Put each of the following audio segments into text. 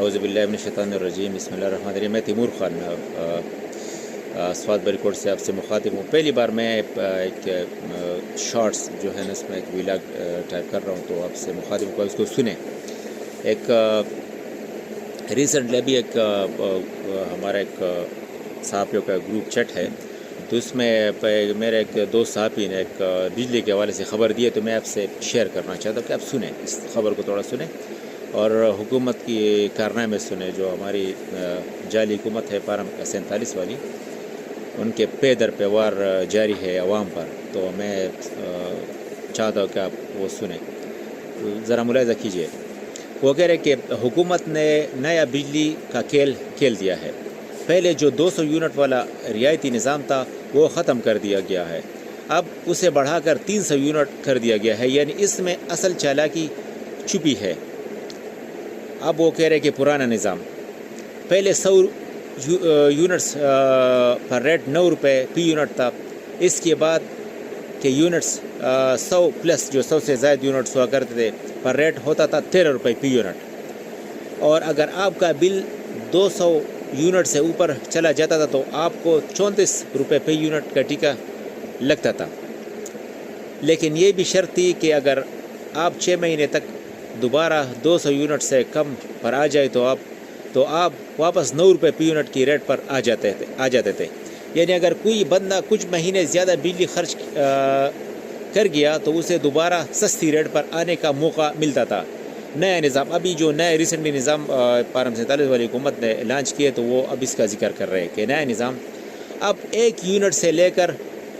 اعوذ باللہ من الشیطان الرجیم، بسم اللہ الرحمن الرحیم۔ میں تیمور خان سوات بری کوٹ سے آپ سے مخاطب ہوں۔ پہلی بار میں ایک شارٹس جو ہے نا اس میں ایک ویلاگ ٹائپ کر رہا ہوں، تو آپ سے مخاطب کو اس کو سنیں۔ ایک ریسنٹلی ابھی ایک ہمارا ایک صحافیوں کا گروپ چیٹ ہے، تو اس میں میرے ایک دوست صحافی نے ایک بجلی کے حوالے سے خبر دی ہے، تو میں آپ سے شیئر کرنا چاہتا ہوں کہ آپ سنیں، اس خبر کو تھوڑا سنیں اور حکومت کی کارنامے سنیں جو ہماری جعلی حکومت ہے 47 والی، ان کے پے در پہ وار جاری ہے عوام پر۔ تو میں چاہتا ہوں کہ آپ وہ سنیں، ذرا ملاحظہ کیجئے۔ وہ کہہ رہے کہ حکومت نے نیا بجلی کا کھیل دیا ہے۔ پہلے جو 200 یونٹ والا رعایتی نظام تھا وہ ختم کر دیا گیا ہے، اب اسے بڑھا کر 300 یونٹ کر دیا گیا ہے، یعنی اس میں اصل چالاکی چھپی ہے۔ اب وہ کہہ رہے کہ پرانا نظام پہلے 100 یونٹس پر ریٹ 9 روپے فی یونٹ تھا، اس کے بعد کہ یونٹس 100 پلس جو 100 سے زائد یونٹس ہوا کرتے تھے پر ریٹ ہوتا تھا 13 روپے فی یونٹ، اور اگر آپ کا بل 200 یونٹ سے اوپر چلا جاتا تھا تو آپ کو 34 روپے فی یونٹ کا ٹکا لگتا تھا۔ لیکن یہ بھی شرط تھی کہ اگر آپ 6 مہینے تک دوبارہ 200 یونٹ سے کم پر آ جائے تو آپ واپس 9 روپے فی یونٹ کی ریٹ پر آ جاتے تھے۔ یعنی اگر کوئی بندہ کچھ مہینے زیادہ بجلی خرچ کر گیا تو اسے دوبارہ سستی ریٹ پر آنے کا موقع ملتا تھا۔ نیا نظام ابھی جو نیا ریسنٹلی نظام 47 والی حکومت نے لانچ کیے تو وہ اب اس کا ذکر کر رہے ہیں کہ نیا نظام اب 1 یونٹ سے لے کر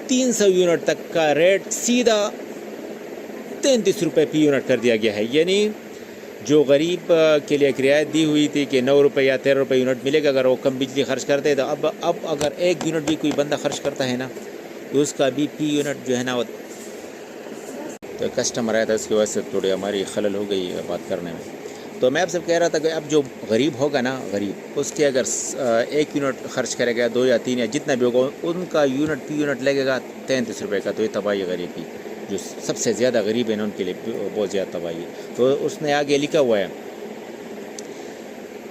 300 یونٹ تک کا ریٹ سیدھا 33 روپے فی یونٹ کر دیا گیا ہے۔ یعنی جو غریب کے لیے ایک رعایت دی ہوئی تھی کہ 9 روپے یا 13 روپے یونٹ ملے گا اگر وہ کم بجلی خرچ کرتے، تو اب اگر 1 یونٹ بھی کوئی بندہ خرچ کرتا ہے نا تو اس کا بھی فی یونٹ جو ہے نا، تو کسٹمر آیا تھا، اس کی وجہ سے تھوڑی ہماری خلل ہو گئی بات کرنے میں۔ تو میں آپ سے کہہ رہا تھا کہ اب جو غریب ہوگا نا، غریب اس کے اگر 1 یونٹ خرچ کرے گا 2 یا 3 یا جتنا بھی ہوگا، ان کا یونٹ فی یونٹ لگے گا 33 روپے کا۔ تو یہ تباہی غریب کی، جو سب سے زیادہ غریب ہیں ان کے لیے بہت زیادہ تباہی ہے۔ تو اس نے آگے لکھا ہوا ہے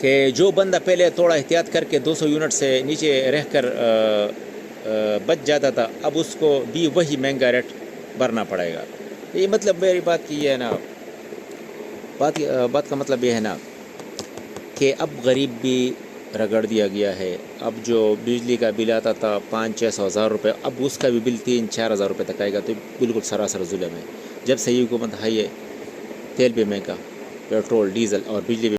کہ جو بندہ پہلے تھوڑا احتیاط کر کے 200 یونٹ سے نیچے رہ کر بچ جاتا تھا، اب اس کو بھی وہی مہنگا ریٹ بھرنا پڑے گا۔ یہ مطلب میری بات کی یہ ہے نا، بات کا مطلب یہ ہے نا کہ اب غریب بھی رگڑ دیا گیا ہے۔ اب جو بجلی کا بل آتا تھا 500-600 ہزار روپے، اب اس کا بھی بل 3-4 ہزار روپے تک آئے گا۔ تو بالکل سراسر ظلم ہے۔ جب سے یہ حکومت ہے، یہ تیل بھی مہنگا، پیٹرول ڈیزل اور بجلی بھی